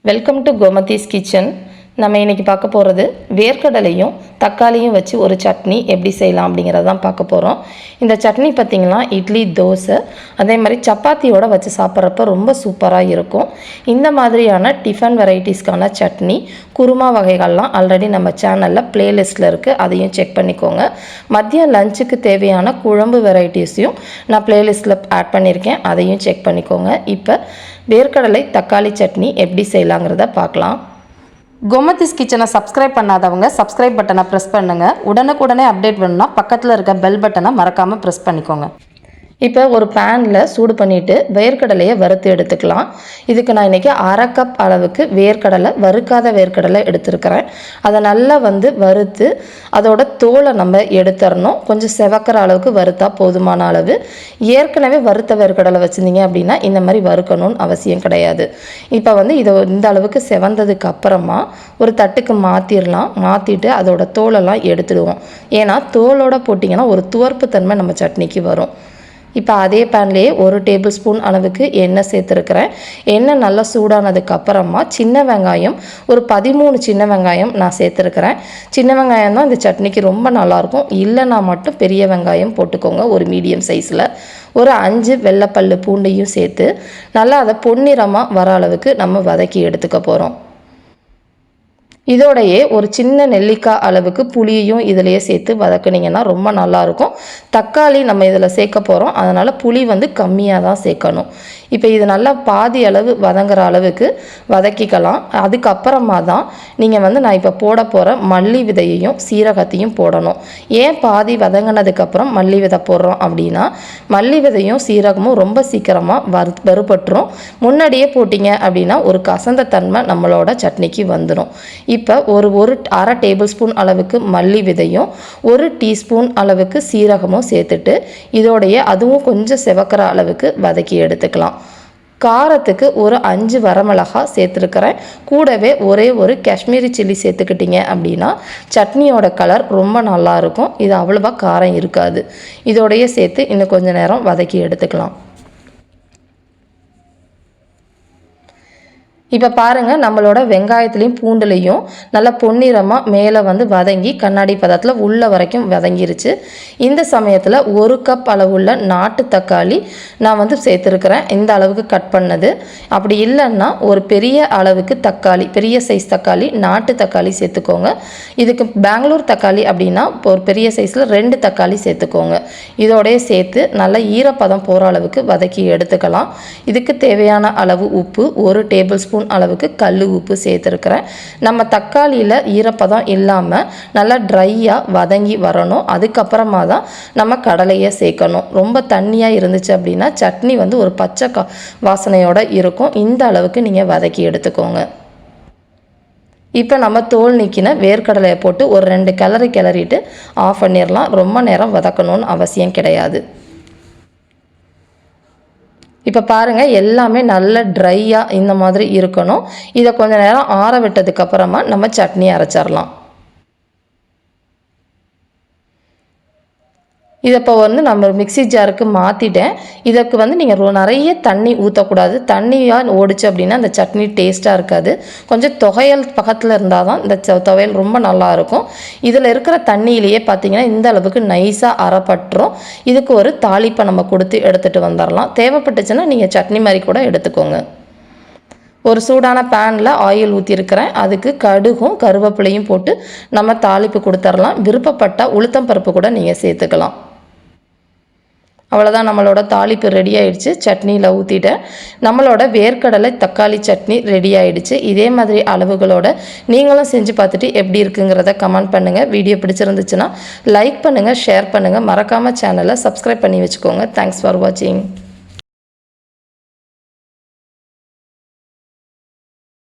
Welcome to Gomathi's kitchen. நம்ம இன்றைக்கி பார்க்க போகிறது வேர்க்கடலையும் தக்காளியும் வச்சு ஒரு சட்னி எப்படி செய்யலாம் அப்படிங்கிறத தான் பார்க்க போகிறோம். இந்த சட்னி பார்த்திங்கன்னா இட்லி, தோசை, அதே மாதிரி சப்பாத்தியோடு வச்சு சாப்பிட்றப்ப ரொம்ப சூப்பராக இருக்கும். இந்த மாதிரியான டிஃபன் வெரைட்டிஸ்க்கான சட்னி, குருமா வகைகள்லாம் ஆல்ரெடி நம்ம சேனலில் ப்ளேலிஸ்ட்டில் இருக்குது, அதையும் செக் பண்ணிக்கோங்க. மதிய லஞ்சுக்கு தேவையான குழம்பு வெரைட்டிஸையும் நான் ப்ளேலிஸ்ட்டில் ஆட் பண்ணியிருக்கேன், அதையும் செக் பண்ணிக்கோங்க. இப்போ வேர்க்கடலை தக்காளி சட்னி எப்படி செய்யலாங்கிறத பார்க்கலாம். கோமதிஸ் கிச்சனை சப்ஸ்கிரைப் பண்ணாதவங்க சப்ஸ்கிரைப் பட்டனை ப்ரெஸ் பண்ணுங்கள். உடனுக்குடனே அப்டேட் வேணும்னா பக்கத்தில் இருக்க பெல் பட்டனை மறக்காமல் ப்ரெஸ் பண்ணிக்கோங்க. இப்போ ஒரு பேனில் சூடு பண்ணிவிட்டு வேர்க்கடலையை வறுத்து எடுத்துக்கலாம். இதுக்கு நான் இன்றைக்கி 1/2 கப் அளவுக்கு வேர்க்கடலை, வறுக்காத வேர்க்கடலை எடுத்துருக்கிறேன். அதை நல்லா வறுத்து அதோட தோலை நம்ம எடுத்துடணும். கொஞ்சம் செவக்கிற அளவுக்கு வறுத்தா போதுமான அளவு. ஏற்கனவே வறுத்த வேர்க்கடலை வச்சுருந்தீங்க அப்படின்னா இந்த மாதிரி வறுக்கணும்னு அவசியம் கிடையாது. இப்போ இதை இந்த அளவுக்கு செவந்ததுக்கு அப்புறமா ஒரு தட்டுக்கு மாற்றிடலாம். மாற்றிட்டு அதோட தோலெல்லாம் எடுத்துடுவோம். ஏன்னா தோலோட போட்டிங்கன்னா ஒரு துவர்ப்பு தன்மை நம்ம சட்னிக்கு வரும். இப்போ அதே பேன்லேயே 1 டேபிள் ஸ்பூன் அளவுக்கு எண்ணெய் சேர்த்துருக்கிறேன். எண்ணெய் நல்லா சூடானதுக்கு அப்புறமா சின்ன வெங்காயம், ஒரு 13 சின்ன வெங்காயம் நான் சேர்த்துருக்கிறேன். சின்ன வெங்காயம் தான் இந்த சட்னிக்கு ரொம்ப நல்லாயிருக்கும். இல்லைனா மட்டும் பெரிய வெங்காயம் போட்டுக்கோங்க, ஒரு மீடியம் சைஸில். ஒரு 5 வெள்ளைப்பல் பூண்டையும் சேர்த்து நல்லா அதை பொன்னிறமாக வர அளவுக்கு நம்ம வதக்கி எடுத்துக்க போகிறோம். இதோடையே ஒரு சின்ன நெல்லிக்காய் அளவுக்கு புளியையும் இதிலையே சேர்த்து வதக்குனிங்கன்னா ரொம்ப நல்லாயிருக்கும். தக்காளி நம்ம இதில் சேர்க்க போகிறோம், அதனால் புளி கம்மியாக தான் சேர்க்கணும். இப்போ இது நல்லா பாதி அளவு வதங்குற அளவுக்கு வதக்கிக்கலாம். அதுக்கப்புறமா தான் நீங்கள் நான் இப்போ போட போகிற மல்லி விதையையும் சீரகத்தையும் போடணும். ஏன் பாதி வதங்கினதுக்கப்புறம் மல்லி விதை போடுறோம் அப்படின்னா, மல்லி விதையும் சீரகமும் ரொம்ப சீக்கிரமாக வறுபட்டுரும். முன்னாடியே போட்டிங்க அப்படின்னா ஒரு கசந்த தன்மை நம்மளோட சட்னிக்கு வந்துடும். இப்போ ஒரு 1/2 டேபிள் ஸ்பூன் அளவுக்கு மல்லி விதையும் 1 டீஸ்பூன் அளவுக்கு சீரகமும் சேர்த்துட்டு இதோடைய அதுவும் கொஞ்சம் செவக்கிற அளவுக்கு வதக்கி எடுத்துக்கலாம். காரத்துக்கு ஒரு 5 வரமிளகாய் சேர்த்துருக்கிறேன். கூடவே ஒரு காஷ்மீரி சில்லி சேர்த்துக்கிட்டிங்க அப்படின்னா சட்னியோட கலர் ரொம்ப நல்லாயிருக்கும். இது அவ்வளோவா காரம் இருக்காது. இதோடைய சேர்த்து இன்னும் கொஞ்சம் நேரம் வதக்கி எடுத்துக்கலாம். இப்போ பாருங்கள், நம்மளோட வெங்காயத்துலேயும் பூண்டுலேயும் நல்லா பொன்னிறமாக மேலே வதங்கி கண்ணாடி பதத்தில் உள்ள வரைக்கும் வதங்கிருச்சு. இந்த சமயத்தில் 1 கப் அளவுள்ள நாட்டு தக்காளி நான் சேர்த்துருக்கிறேன், இந்த அளவுக்கு கட் பண்ணது. அப்படி இல்லைன்னா ஒரு பெரிய அளவுக்கு தக்காளி, பெரிய சைஸ் தக்காளி, நாட்டு தக்காளி சேர்த்துக்கோங்க. இதுக்கு பெங்களூர் தக்காளி அப்படின்னா ஒரு பெரிய சைஸில் 2 தக்காளி சேர்த்துக்கோங்க. இதோடய சேர்த்து நல்லா ஈரப்பதம் போகிற அளவுக்கு வதக்கி எடுத்துக்கலாம். இதுக்கு தேவையான அளவு உப்பு, 1 டேபிள் ஸ்பூன் அளவுக்கு கல் உப்பு சேர்த்துருக்கிறேன். நம்ம தக்காளியில் ஈரப்பதம் இல்லாமல் நல்லா ட்ரையாக வதங்கி வரணும். அதுக்கப்புறமா தான் நம்ம கடலையை சேர்க்கணும். ரொம்ப தண்ணியாக இருந்துச்சு அப்படின்னா சட்னி ஒரு பச்சை வாசனையோடு இருக்கும். இந்த அளவுக்கு நீங்கள் வதக்கி எடுத்துக்கோங்க. இப்போ நம்ம தோல் நீக்கின வேர்க்கடலையை போட்டு ஒரு 2 கிளறிட்டு ஆஃப் பண்ணிடலாம். ரொம்ப நேரம் வதக்கணும்னு அவசியம் கிடையாது. இப்போ பாருங்கள், எல்லாமே நல்ல ட்ரையாக இந்த மாதிரி இருக்கணும். இதை கொஞ்சம் நேரம் ஆற விட்டதுக்கப்புறமா நம்ம சட்னி அரைச்சிடலாம். இதை இப்போ நம்ம மிக்சி ஜாருக்கு மாற்றிட்டேன். இதற்கு நீங்கள் நிறைய தண்ணி ஊற்றக்கூடாது. தண்ணியாக ஓடிச்சு அப்படின்னா அந்த சட்னி டேஸ்ட்டாக இருக்காது. கொஞ்சம் துவையல் பக்கத்தில் இருந்தால் தான் இந்த துவையல் ரொம்ப நல்லாயிருக்கும். இதில் இருக்கிற தண்ணியிலேயே பார்த்திங்கன்னா இந்த அளவுக்கு நைஸாக அரைப்பட்டுரும். இதுக்கு ஒரு தாளிப்பை நம்ம கொடுத்து எடுத்துகிட்டு வந்துடலாம். தேவைப்பட்டுச்சுன்னா நீங்கள் சட்னி மாதிரி கூட எடுத்துக்கோங்க. ஒரு சூடான பேனில் ஆயில் ஊற்றிருக்கிறேன். அதுக்கு கடுகும் கருவேப்பிலையும் போட்டு நம்ம தாளிப்பு கொடுத்துடலாம். விருப்பப்பட்டால் உளுத்தம் பருப்பு கூட நீங்கள் சேர்த்துக்கலாம். அவ்வளோதான், நம்மளோட தாளிப்பு ரெடி ஆகிடுச்சு. சட்னியில் ஊற்றிட்டேன். நம்மளோட வேர்க்கடலை தக்காளி சட்னி ரெடி ஆகிடுச்சு. இதே மாதிரி அளவுகளோட நீங்களும் செஞ்சு பார்த்துட்டு எப்படி இருக்குங்கிறத கமெண்ட் பண்ணுங்கள். வீடியோ பிடிச்சிருந்துச்சுன்னா லைக் பண்ணுங்கள், ஷேர் பண்ணுங்கள். மறக்காமல் சேனலை சப்ஸ்கிரைப் பண்ணி வச்சுக்கோங்க. தேங்க்ஸ் ஃபார் வாட்சிங்.